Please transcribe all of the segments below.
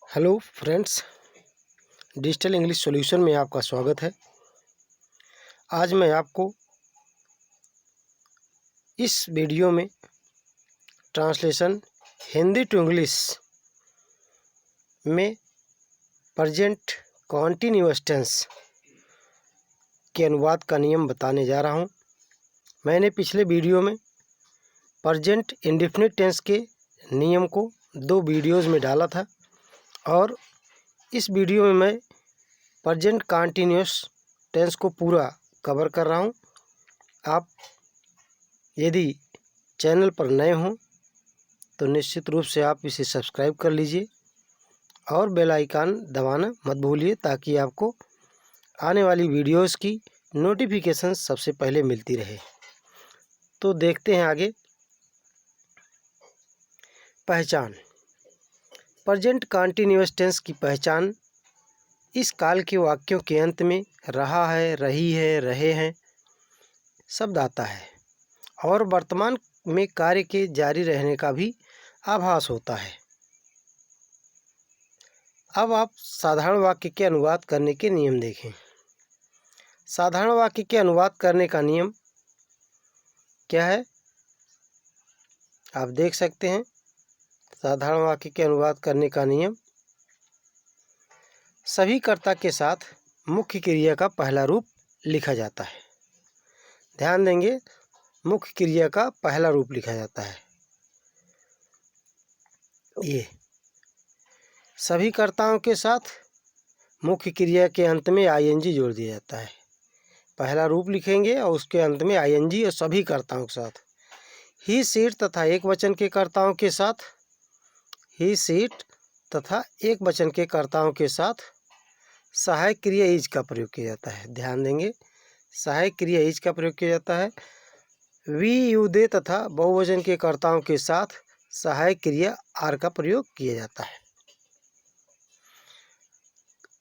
Hello friends, digital English solution में आपका स्वागत है। आज मैं आपको इस वीडियो में ट्रांसलेशन हिंदी टू इंग्लिश में प्रेजेंट कॉन्टिन्यूअस टेंस के अनुवाद का नियम बताने जा रहा हूं। मैंने पिछले वीडियो में प्रेजेंट इंडेफिनिट टेंस के नियम को 2 वीडियोज़ में डाला था और इस वीडियो में मैं प्रेजेंट कॉन्टिन्यूअस टेंस को पूरा कवर कर रहा हूं। आप यदि चैनल पर नए हों तो निश्चित रूप से आप इसे सब्सक्राइब कर लीजिए और बेल आइकन दबाना मत भूलिए ताकि आपको आने वाली वीडियोस की नोटिफिकेशन सबसे पहले मिलती रहे। तो देखते हैं आगे। पहचान। प्रेजेंट कॉन्टिन्यूअस टेंस की पहचान इस काल के वाक्यों के अंत में रहा है, रही है, रहे हैं शब्द आता है और वर्तमान में कार्य के जारी रहने का भी आभास होता है। अब आप साधारण वाक्य के अनुवाद करने के नियम देखें। साधारण वाक्य के अनुवाद करने का नियम क्या है, आप देख सकते हैं। साधारण वाक्य के अनुवाद करने का नियम सभी कर्ता के साथ मुख्य क्रिया का पहला रूप लिखा जाता है। ध्यान देंगे, मुख्य क्रिया का पहला रूप लिखा जाता है। ये सभी कर्ताओं के साथ मुख्य क्रिया के अंत में आईएनजी जोड़ दिया जाता है। पहला रूप लिखेंगे और उसके अंत में आईएनजी और सभी कर्ताओं के साथ। ही सीट तथा एक वचन के कर्ताओं के साथ ही सीट तथा एक वचन के कर्ताओं के साथ सहायक क्रिया इज का प्रयोग किया जाता है। ध्यान देंगे, सहायक क्रिया इज का प्रयोग किया जाता है। वी यू दे तथा बहुवचन के कर्ताओं के साथ सहायक क्रिया आर का प्रयोग किया जाता है।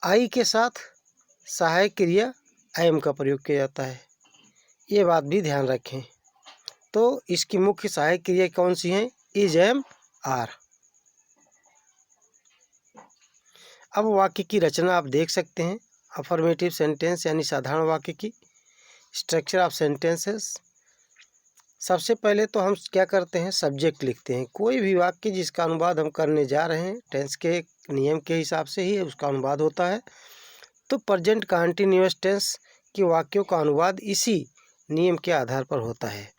आई के साथ सहायक क्रिया एम का प्रयोग किया जाता है। ये बात भी ध्यान रखें। तो इसकी मुख्य सहायक क्रिया कौन सी हैं? Is, am, are. अब वाक्य की रचना आप देख सकते हैं। अफर्मेटिव सेंटेंस यानी साधारण वाक्य की स्ट्रक्चर ऑफ सेंटेंसेस। सबसे पहले तो हम क्या करते हैं, सब्जेक्ट लिखते हैं। कोई भी वाक्य जिसका अनुवाद हम करने जा रहे हैं टेंस के नियम के हिसाब से ही उसका अनुवाद होता है। तो प्रेजेंट कॉन्टिन्यूअस टेंस के वाक्यों का अनुवाद इसी नियम के आधार पर होता है।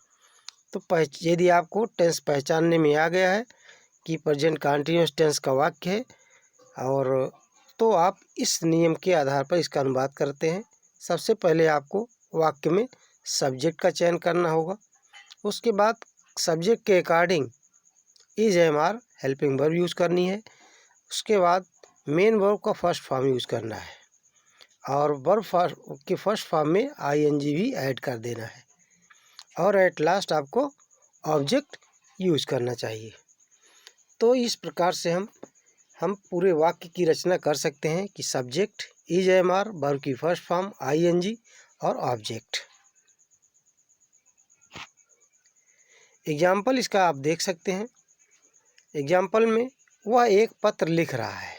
तो यदि आपको टेंस पहचानने में आ गया है कि प्रेजेंट कॉन्टिन्यूअस टेंस का वाक्य है और तो आप इस नियम के आधार पर इसका अनुवाद करते हैं। सबसे पहले आपको वाक्य में सब्जेक्ट का चयन करना होगा। उसके बाद सब्जेक्ट के according is, am, are helping verb use करनी है। उसके बाद मेन वर्ब का फर्स्ट फॉर्म यूज़ करना है और वर्ब के फर्स्ट फॉर्म में आईएनजी भी ऐड कर देना है और एट लास्ट आपको ऑब्जेक्ट यूज़ करना चाहिए। तो इस प्रकार से हम पूरे वाक्य की रचना कर सकते हैं कि subject is, am, are, verb की फर्स्ट फॉर्म आईएनजी और ऑब्जेक्ट। एग्जाम्पल इसका आप देख सकते हैं। एग्जाम्पल में वह एक पत्र लिख रहा है।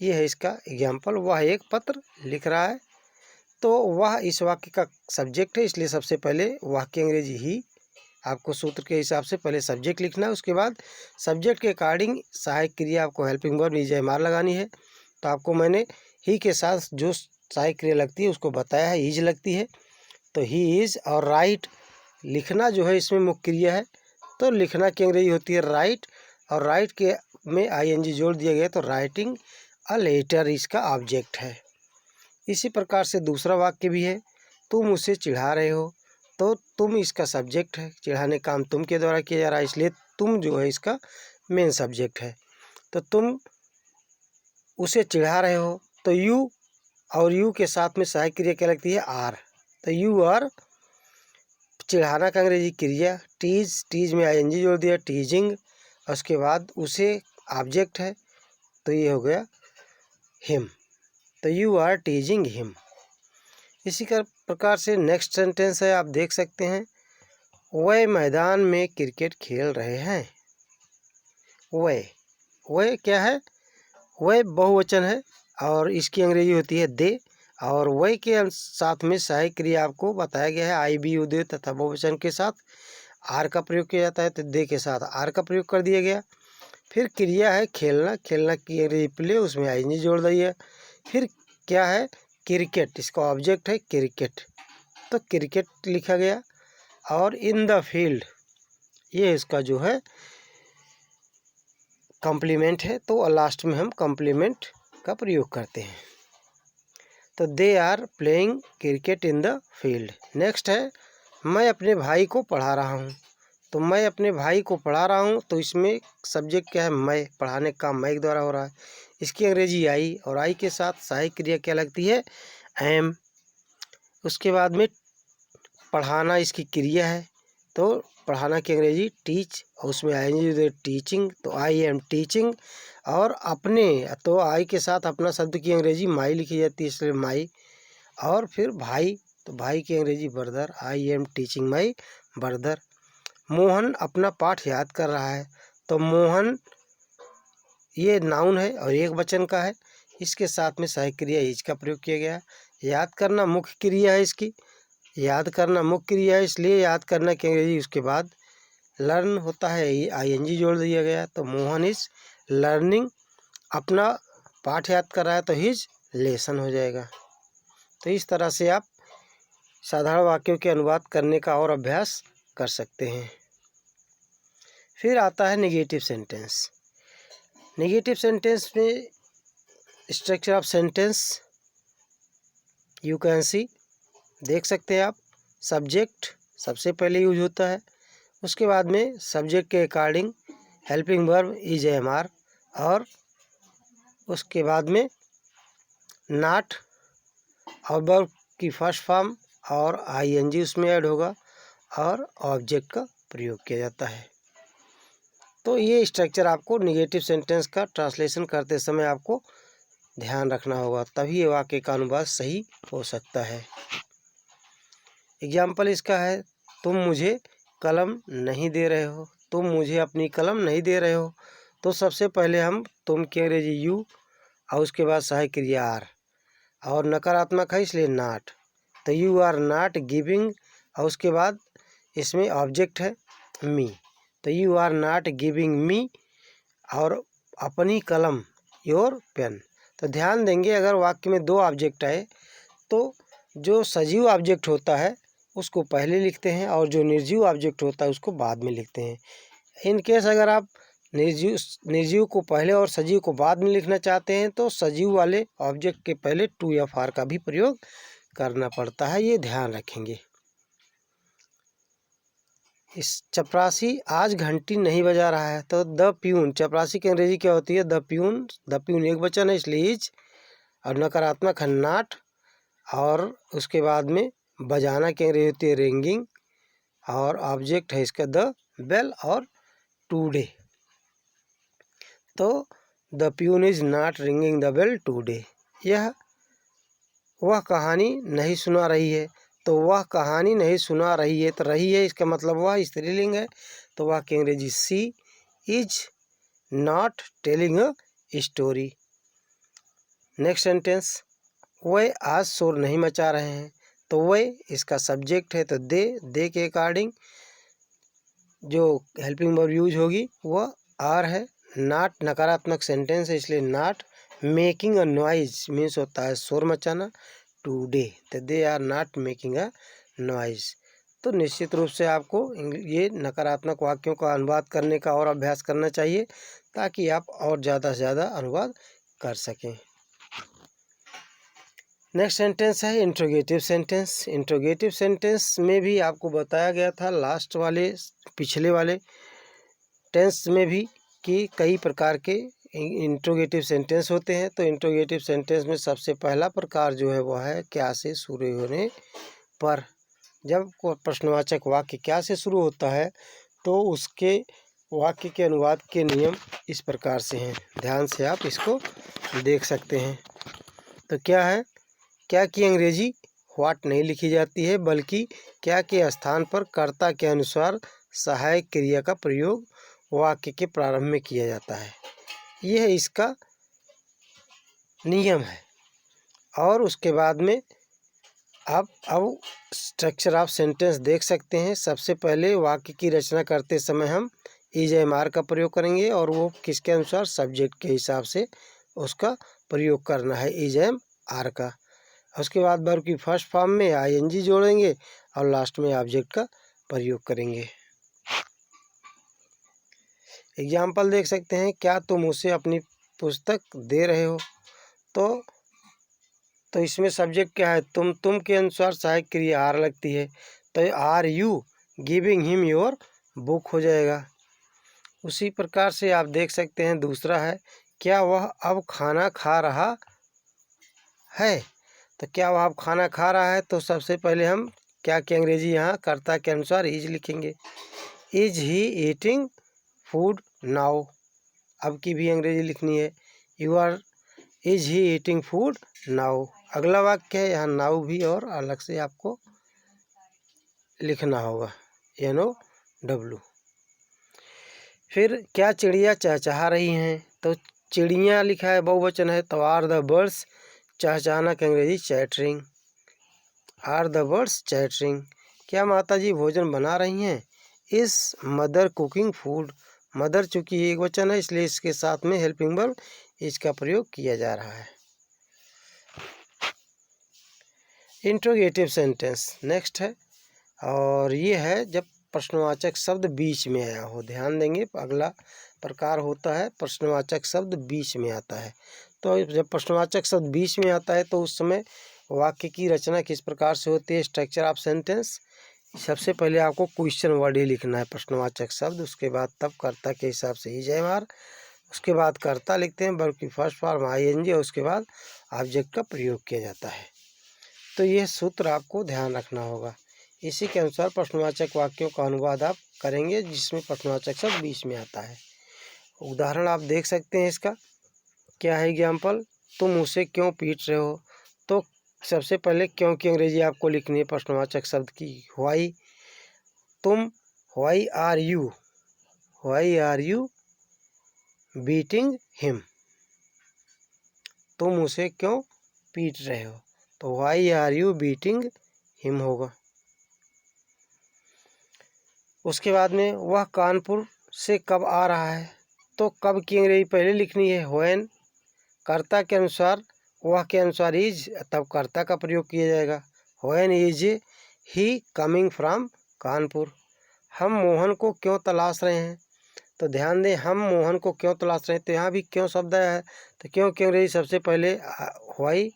ये है इसका एग्जाम्पल, वह एक पत्र लिख रहा है। तो वह इस वाक्य का सब्जेक्ट है, इसलिए सबसे पहले वाक्य अंग्रेजी ही आपको सूत्र के हिसाब से पहले सब्जेक्ट लिखना है। उसके बाद सब्जेक्ट के अकॉर्डिंग सहायक क्रिया आपको helping verb is, am, are लगानी है। तो आपको मैंने ही के साथ जो सहायक क्रिया लगती है उसको बताया है, इज लगती है। तो ही इज और राइट लिखना जो है इसमें मुख्य क्रिया है। तो लिखना की अंग्रेजी होती है राइट और राइट के में आईएनजी जोड़ दिया गया तो राइटिंग अ लेटर इसका ऑब्जेक्ट है। इसी प्रकार से दूसरा वाक्य भी है, तुम उसे चिढ़ा रहे हो। तो तुम इसका सब्जेक्ट है, चिढ़ाने काम तुम के द्वारा किया जा रहा है, इसलिए तुम जो है इसका मेन सब्जेक्ट है। तो तुम उसे चिढ़ा रहे हो तो यू और यू के साथ में सहायक क्रिया क्या लगती है? आर। तो यू आर चिढ़ाना का अंग्रेजी क्रिया टीज, टीज में आईएनजी जोड़ दिया टीजिंग। उसके बाद उसे ऑब्जेक्ट है तो ये हो गया हिम। तो यू आर टीजिंग हिम। इसी का प्रकार से नेक्स्ट सेंटेंस है, आप देख सकते हैं। वह मैदान में क्रिकेट खेल रहे हैं। वह क्या है? वह बहुवचन है और इसकी अंग्रेजी होती है दे, और वह के साथ में सहायक क्रिया आपको बताया गया है आई बी यू दे तथा बहुवचन के साथ आर का प्रयोग किया जाता है, तो दे के साथ आर का प्रयोग कर दिया गया। फिर क्रिया है खेलना, खेलना की अंग्रेजी प्ले, उसमें आईएनजी जोड़ दिया। फिर क्या है क्रिकेट, इसका ऑब्जेक्ट है क्रिकेट, तो क्रिकेट लिखा गया। और इन द फील्ड, ये इसका जो है कॉम्प्लीमेंट है, तो लास्ट में हम कॉम्प्लीमेंट का प्रयोग करते हैं। तो they are playing cricket in the field. Next है मैं अपने भाई को पढ़ा रहा हूँ, तो मैं अपने भाई को पढ़ा रहा हूँ, तो इसमें सब्जेक्ट क्या है मैं, पढ़ाने का मैं के द्वारा हो रहा है। इसकी अंग्रेजी आई, और आई के साथ सहायक क्रिया क्या लगती है एम। उसके बाद में पढ़ाना इसकी क्रिया है, तो पढ़ाना की अंग्रेजी टीच, और उसमें आईएनजी टीचिंग, तो आई एम टीचिंग। और अपने, तो आई के साथ अपना शब्द की अंग्रेजी माई लिखी जाती है, इसलिए माई। और फिर भाई, तो भाई की अंग्रेजी brother, I am teaching my brother. Mohan अपना पाठ याद कर रहा है, तो मोहन ये नाउन है और एक वचन का है, इसके साथ में सहायक क्रिया इज का प्रयोग किया गया है। याद करना मुख्य क्रिया है इसकी, याद करना मुख्य क्रिया है, इसलिए याद करना की अंग्रेजी उसके बाद लर्न होता है, आईएनजी जोड़ दिया गया। तो मोहन इज लर्निंग, अपना पाठ याद कर रहा है, तो हिज लेसन हो जाएगा। तो इस तरह से आप साधारण वाक्यों के अनुवाद करने का और अभ्यास कर सकते हैं। फिर आता है नेगेटिव सेंटेंस। नेगेटिव सेंटेंस में structure of sentence you can सी, देख सकते हैं आप। सब्जेक्ट सबसे पहले यूज होता है, उसके बाद में सब्जेक्ट के according helping verb is am are, और उसके बाद में नॉट और वर्ब की फर्स्ट फॉर्म और आईएनजी उसमें ऐड होगा, और ऑब्जेक्ट का प्रयोग किया जाता है। तो ये स्ट्रक्चर आपको निगेटिव सेंटेंस का ट्रांसलेशन करते समय आपको ध्यान रखना होगा, तभी ये वाक्य का अनुवाद सही हो सकता है। एग्जाम्पल इसका है तुम मुझे कलम नहीं दे रहे हो, तुम मुझे अपनी कलम नहीं दे रहे हो। तो सबसे पहले हम तुम की अंग्रेजी यू, और उसके बाद सहायक क्रिया आर, और नकारात्मक है इसलिए नॉट, तो यू आर नॉट गिविंग, और उसके बाद इसमें ऑब्जेक्ट है मी, तो you are not giving me, और अपनी कलम योर पेन। तो ध्यान देंगे अगर वाक्य में दो ऑब्जेक्ट आए तो जो सजीव ऑब्जेक्ट होता है उसको पहले लिखते हैं, और जो निर्जीव ऑब्जेक्ट होता है उसको बाद में लिखते हैं। इन केस अगर आप निर्जीव को पहले और सजीव को बाद में लिखना चाहते हैं तो सजीव वाले ऑब्जेक्ट के पहले टू या फार का भी प्रयोग करना पड़ता है, ये ध्यान रखेंगे। इस चपरासी आज घंटी नहीं बजा रहा है, तो द प्यून, चपरासी की अंग्रेजी क्या होती है द प्यून, द प्यून एक वचन है इसलिए इज, और नकारात्मक है नॉट, और उसके बाद में बजाना की अंग्रेजी होती है रिंगिंग, और ऑब्जेक्ट है इसका द बेल और टूडे। तो the peon is not ringing the bell today. यह वह कहानी नहीं सुना रही है, तो वह कहानी नहीं सुना रही है, तो रही है इसका मतलब वह स्त्रीलिंग है, तो वह की अंग्रेजी she is not telling a story. Next sentence, वह आज शोर नहीं मचा रहे हैं, तो वह इसका सब्जेक्ट है, तो दे के अकॉर्डिंग जो हेल्पिंग वर्ब यूज होगी वह आर है। नॉट नकारात्मक सेंटेंस है इसलिए not making a noise means होता है शोर मचाना टूडे, तो they are not making a noise. तो निश्चित रूप से आपको ये नकारात्मक वाक्यों का अनुवाद करने का और अभ्यास करना चाहिए ताकि आप और ज़्यादा से ज़्यादा अनुवाद कर सकें। नेक्स्ट सेंटेंस है इंट्रोगेटिव सेंटेंस। इंट्रोगेटिव सेंटेंस में भी आपको बताया गया था लास्ट वाले पिछले वाले टेंस में भी कि कई प्रकार के इंट्रोगेटिव सेंटेंस होते हैं। तो इंट्रोगेटिव सेंटेंस में सबसे पहला प्रकार जो है वह है क्या से शुरू होने पर। जब कोई प्रश्नवाचक वाक्य क्या से शुरू होता है तो उसके वाक्य के अनुवाद के नियम इस प्रकार से हैं, ध्यान से आप इसको देख सकते हैं। तो क्या है, क्या की अंग्रेजी व्हाट नहीं लिखी जाती है बल्कि क्या के स्थान पर कर्ता के अनुसार सहायक क्रिया का प्रयोग वाक्य के प्रारंभ में किया जाता है। यह इसका नियम है। और उसके बाद में अब स्ट्रक्चर ऑफ सेंटेंस देख सकते हैं। सबसे पहले वाक्य की रचना करते समय हम इज एम आर का प्रयोग करेंगे और वो किसके अनुसार, सब्जेक्ट के हिसाब से उसका प्रयोग करना है, इज एम आर का। उसके बाद वर्ब की फर्स्ट फॉर्म में आईएनजी जोड़ेंगे और लास्ट में ऑब्जेक्ट का प्रयोग करेंगे। एग्जाम्पल देख सकते हैं, क्या तुम उसे अपनी पुस्तक दे रहे हो। तो इसमें सब्जेक्ट क्या है, तुम के अनुसार सहायक क्रिया आर लगती है, तो are you giving him your book हो जाएगा। उसी प्रकार से आप देख सकते हैं दूसरा है, क्या वह अब खाना खा रहा है। तो क्या वह अब खाना खा रहा है, तो सबसे पहले हम क्या की अंग्रेजी यहाँ कर्ता के अनुसार इज लिखेंगे। Is he eating food now, अब की भी अंग्रेजी लिखनी है, you are is he eating food now. अगला वाक्य है, यहाँ नाउ भी और अलग से आपको लिखना होगा, NOW। फिर क्या चिड़िया चहचहा रही हैं, तो चिड़िया लिखा है बहुवचन है, तो आर द बर्ड्स, चहचहाना की अंग्रेजी chattering, are the birds chattering. क्या माता जी भोजन बना रही हैं, is mother cooking food. Mother चूँकि एक वचन है इसलिए इसके साथ में हेल्पिंग वर्ब इसका प्रयोग किया जा रहा है। इंट्रोगेटिव सेंटेंस नेक्स्ट है, और ये है जब प्रश्नवाचक शब्द बीच में आया हो। ध्यान देंगे, अगला प्रकार होता है प्रश्नवाचक शब्द बीच में आता है। तो जब प्रश्नवाचक शब्द बीच में आता है तो उस समय वाक्य की रचना किस प्रकार से होती है, स्ट्रक्चर ऑफ सेंटेंस। सबसे पहले आपको क्वेश्चन वर्ड ही लिखना है प्रश्नवाचक शब्द, उसके बाद तब कर्ता के हिसाब से इज एम आर, उसके बाद कर्ता लिखते हैं, वर्ब की फर्स्ट फॉर्म आईएनजी और उसके बाद ऑब्जेक्ट का प्रयोग किया जाता है। तो यह सूत्र आपको ध्यान रखना होगा। इसी के अनुसार प्रश्नवाचक वाक्यों का अनुवाद आप करेंगे जिसमें प्रश्नवाचक शब्द बीच में आता है। उदाहरण आप देख सकते हैं इसका, क्या है एग्जाम्पल, तुम उसे क्यों पीट रहे हो। तो सबसे पहले क्यों की अंग्रेजी आपको लिखनी है प्रश्नवाचक शब्द की, व्हाई। तुम why are you beating him, तुम उसे क्यों पीट रहे हो, तो why are you beating him होगा। उसके बाद में वह कानपुर से कब आ रहा है, तो कब की अंग्रेजी पहले लिखनी है व्हेन, कर्ता के अनुसार वह के अनुसार इज, तब कर्ता का प्रयोग किया जाएगा। When is he coming from Kanpur. हम मोहन को क्यों तलाश रहे हैं, तो ध्यान दें हम मोहन को क्यों तलाश रहे हैं, तो यहाँ भी क्यों शब्द आया है, तो क्यों की अंग्रेजी सबसे पहले व्हाई,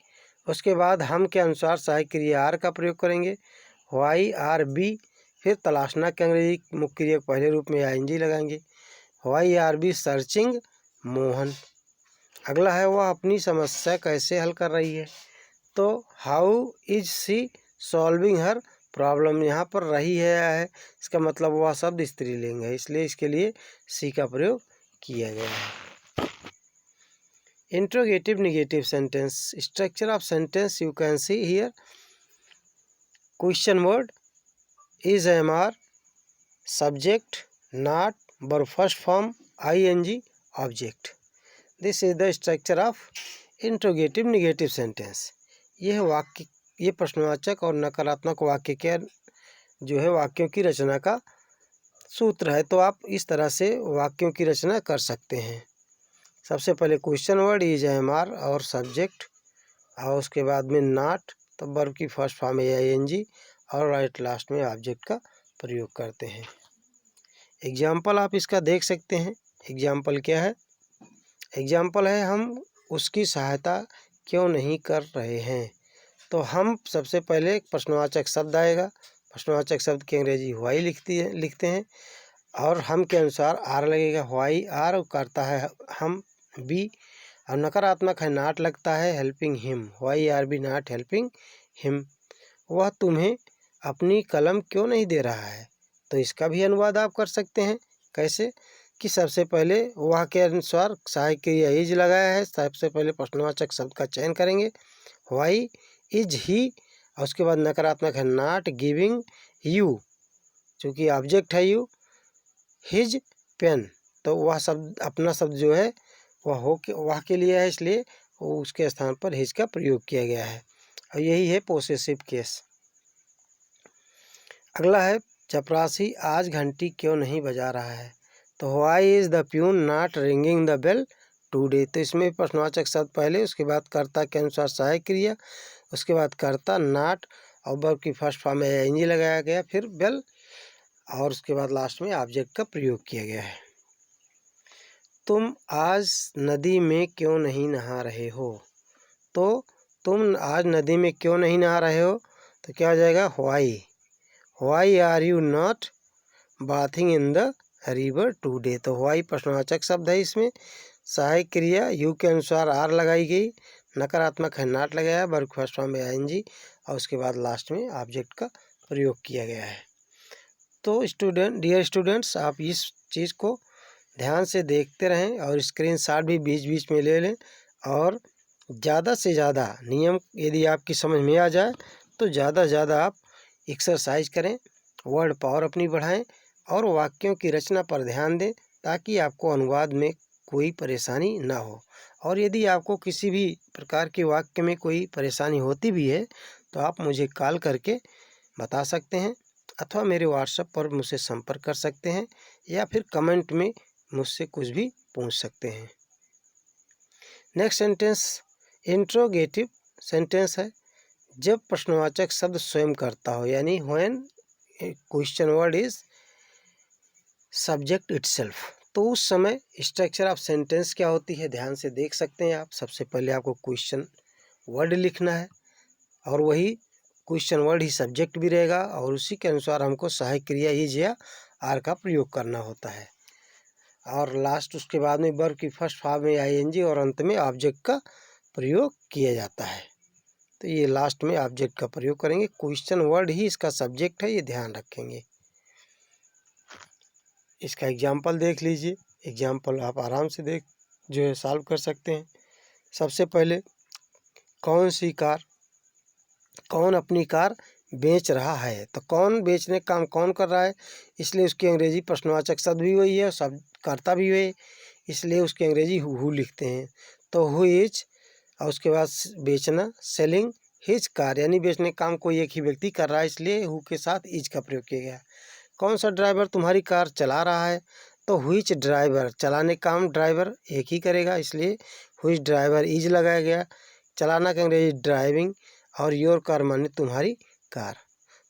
उसके बाद हम के अनुसार सहायक क्रिया आर का प्रयोग करेंगे, व्हाई आर बी, फिर तलाशना के अंग्रेजी मुख्य क्रिया पहले रूप में आईएनजी लगाएंगे, why are be searching Mohan. अगला है वह अपनी समस्या कैसे हल कर रही है, तो how is she solving her problem. यहाँ पर रही है आया है, इसका मतलब वह शब्द स्त्रीलिंग है इसलिए इसके लिए सी का प्रयोग किया गया है। Interrogative negative sentence, structure of sentence you can see here. Question word is am are, subject not, verb first form ING, object. This is the structure of interrogative negative sentence. यह वाक्य, ये प्रश्नवाचक और नकारात्मक वाक्य के जो है वाक्यों की रचना का सूत्र है। तो आप इस तरह से वाक्यों की रचना कर सकते हैं। सबसे पहले question word is am are और सब्जेक्ट, और उसके बाद में नॉट, तो वर्ब की फर्स्ट फॉर्म है आईएनजी, और राइट लास्ट में ऑब्जेक्ट का प्रयोग करते हैं। एग्जाम्पल आप इसका देख सकते हैं। एग्जाम्पल क्या है, एग्जाम्पल है हम उसकी सहायता क्यों नहीं कर रहे हैं। तो हम सबसे पहले प्रश्नवाचक शब्द आएगा, प्रश्नवाचक शब्द की अंग्रेजी व्हाई लिखते हैं और हम के अनुसार आर लगेगा, व्हाई आर करता है हम बी, और नकारात्मक है नॉट लगता है helping him, why are be not helping him. वह तुम्हें अपनी कलम क्यों नहीं दे रहा है, तो इसका भी अनुवाद आप कर सकते हैं। कैसे कि सबसे पहले वह के अनुसार सहायक क्रिया इज लगाया है, सबसे पहले प्रश्नवाचक शब्द का चयन करेंगे, व्हाई इज ही, और उसके बाद नकारात्मक है नॉट गिविंग यू, चूँकि ऑब्जेक्ट है यू, हिज पेन, तो वह शब्द अपना शब्द जो है वह के लिए है इसलिए वो उसके स्थान पर हिज का प्रयोग किया गया है, और यही है पोसेसिव केस। अगला है चपरासी आज घंटी क्यों नहीं बजा रहा है, तो why is the peon not ringing the bell today. तो इसमें प्रश्नवाचक शब्द पहले, उसके बाद कर्ता के अनुसार सहायक क्रिया, उसके बाद कर्ता नॉट और वर्ब की फर्स्ट फॉर्म में एनजी लगाया गया, फिर बेल, और उसके बाद लास्ट में ऑब्जेक्ट का प्रयोग किया गया है। तुम आज नदी में क्यों नहीं नहा रहे हो, तो तुम आज नदी में क्यों नहीं नहा रहे हो, तो क्या हो जाएगा why are you not bathing in the river today. तो व्हाई प्रश्नवाचक शब्द है, इसमें सहायक क्रिया यू के अनुसार आर लगाई गई, नकारात्मक है नॉट लगाया, वर्ब फर्स्ट फॉर्म में आईएनजी, और उसके बाद लास्ट में ऑब्जेक्ट का प्रयोग किया गया है। तो डियर स्टूडेंट्स, आप इस चीज़ को ध्यान से देखते रहें और स्क्रीनशॉट भी बीच बीच में ले लें, और ज़्यादा से ज़्यादा नियम यदि आपकी समझ में आ जाए तो ज़्यादा से ज़्यादा आप एक्सरसाइज करें, वर्ड पावर अपनी बढ़ाएं, और वाक्यों की रचना पर ध्यान दें, ताकि आपको अनुवाद में कोई परेशानी ना हो। और यदि आपको किसी भी प्रकार के वाक्य में कोई परेशानी होती भी है तो आप मुझे कॉल करके बता सकते हैं, अथवा मेरे व्हाट्सएप पर मुझसे संपर्क कर सकते हैं, या फिर कमेंट में मुझसे कुछ भी पूछ सकते हैं। नेक्स्ट सेंटेंस इंट्रोगेटिव सेंटेंस है। जब प्रश्नवाचक शब्द स्वयं करता हो, यानी when question word is subject itself, तो उस समय स्ट्रक्चर ऑफ सेंटेंस क्या होती है, ध्यान से देख सकते हैं आप। सबसे पहले आपको क्वेश्चन वर्ड लिखना है, और वही क्वेश्चन वर्ड ही सब्जेक्ट भी रहेगा, और उसी के अनुसार हमको सहायक क्रिया इज या आर का प्रयोग करना होता है, और लास्ट उसके बाद में वर्ब की फर्स्ट फॉर्म में आईएनजी, और अंत में ऑब्जेक्ट का प्रयोग किया जाता है। तो ये लास्ट में ऑब्जेक्ट का प्रयोग करेंगे, क्वेश्चन वर्ड ही इसका सब्जेक्ट है, ये ध्यान रखेंगे। इसका एग्जाम्पल देख लीजिए, एग्जाम्पल आप आराम से जो है सॉल्व कर सकते हैं। सबसे पहले कौन सी कार, कौन अपनी कार बेच रहा है, तो कौन बेचने का काम कौन कर रहा है, इसलिए उसकी अंग्रेजी प्रश्नवाचक शब्द भी वही है और शब्द कर्ता भी वही, इसलिए उसकी अंग्रेजी हु लिखते हैं। तो हु इज, और उसके बाद बेचना सेलिंग हिज कार, यानी बेचने का काम कोई एक ही व्यक्ति कर रहा है, इसलिए हु के साथ इज का प्रयोग किया गया। कौन सा ड्राइवर तुम्हारी कार चला रहा है, तो व्हिच ड्राइवर, चलाने का काम ड्राइवर एक ही करेगा, इसलिए व्हिच ड्राइवर इज लगाया गया। चलाना का अंग्रेजी ड्राइविंग, और योर कार माने तुम्हारी कार,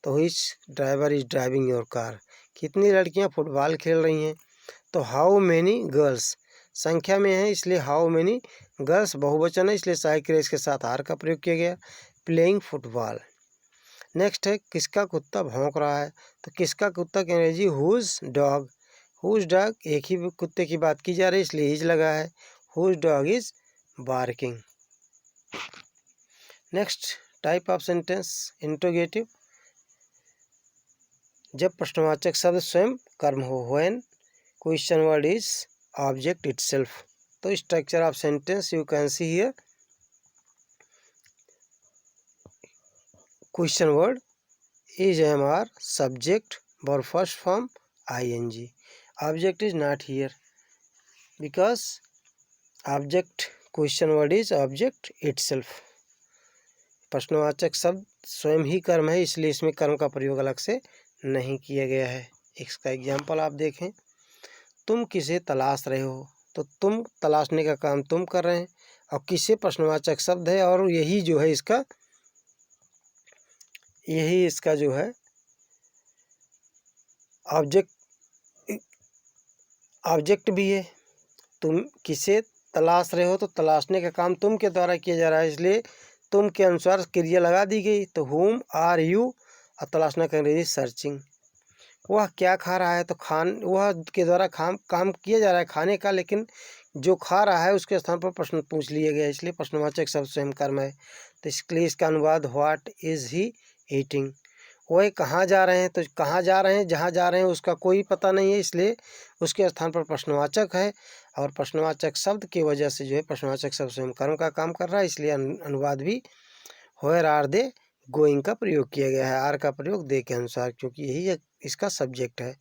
तो which driver is driving your car. कितनी लड़कियां फुटबॉल खेल रही हैं, तो हाउ मेनी गर्ल्स, संख्या में है इसलिए हाउ मेनी गर्ल्स बहुवचन है, इसलिए सहायक क्रिया इसके साथ आर का प्रयोग किया गया, प्लेइंग फुटबॉल। नेक्स्ट है किसका कुत्ता भौंक रहा है, तो किसका कुत्ता की अंग्रेजी हुज डॉग, हुज डॉग एक ही कुत्ते की बात की जा रही है, इसलिए इज लगा है, whose dog is barking. Next type of sentence interrogative, जब प्रश्नवाचक शब्द स्वयं कर्म हो, when question word is object itself. तो structure of sentence you can see here, question word is MR, subject verb first form ing, object is not here because object question word is object itself। प्रश्नवाचक शब्द स्वयं ही कर्म है, इसलिए इसमें कर्म का प्रयोग अलग से नहीं किया गया है। इसका एग्जाम्पल आप देखें, तुम किसे तलाश रहे हो, तो तुम तलाशने का काम तुम कर रहे हैं, और किसे प्रश्नवाचक शब्द है, और यही जो है इसका जो है ऑब्जेक्ट भी है। तुम किसे तलाश रहे हो, तो तलाशने का काम तुम के द्वारा किया जा रहा है, इसलिए तुम के अनुसार क्रिया लगा दी गई, तो whom आर यू, और तलाशना का अंग्रेजी सर्चिंग। वह क्या खा रहा है, तो वह के द्वारा काम किया जा रहा है खाने का, लेकिन जो खा रहा है उसके स्थान पर प्रश्न पूछ लिया गया, इसलिए प्रश्नवाचक शब्द स्वयं कर्म है। तो इसलिए इसका अनुवाद व्हाट इज ही ईटिंग। वह कहाँ जा रहे हैं, तो कहाँ जा रहे हैं, जहाँ जा रहे हैं उसका कोई पता नहीं है, इसलिए उसके स्थान पर प्रश्नवाचक है, और प्रश्नवाचक शब्द की वजह से जो है प्रश्नवाचक शब्द स्वयं कर्म का काम कर रहा है, इसलिए अनुवाद भी व्हेयर आर दे गोइंग का प्रयोग किया गया है, आर का प्रयोग दे के अनुसार, क्योंकि यही इसका सब्जेक्ट है।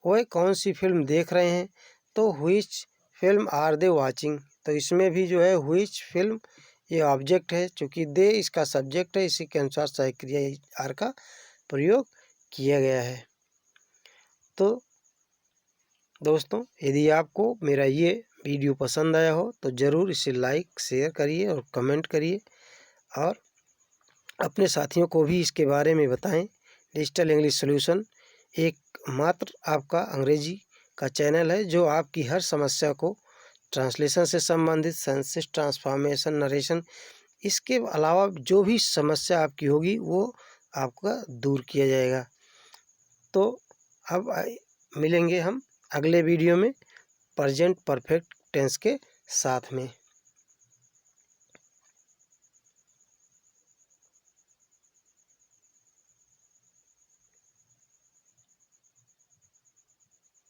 वह कौन सी फिल्म देख रहे हैं, तो which film are they watching, तो इसमें भी जो है व्हिच फिल्म ये ऑब्जेक्ट है, चूँकि दे इसका सब्जेक्ट है, इसी के अनुसार सहायक क्रिया आर का प्रयोग किया गया है। तो दोस्तों, यदि आपको मेरा ये वीडियो पसंद आया हो तो ज़रूर इसे लाइक शेयर करिए और कमेंट करिए और अपने साथियों को भी इसके बारे में बताएं। डिजिटल इंग्लिश सॉल्यूशन एक मात्र आपका अंग्रेजी का चैनल है जो आपकी हर समस्या को ट्रांसलेशन से संबंधित, सेंटेंस ट्रांसफॉर्मेशन, नरेशन, इसके अलावा जो भी समस्या आपकी होगी वो आपका दूर किया जाएगा। तो अब मिलेंगे हम अगले वीडियो में प्रेजेंट परफेक्ट टेंस के साथ में।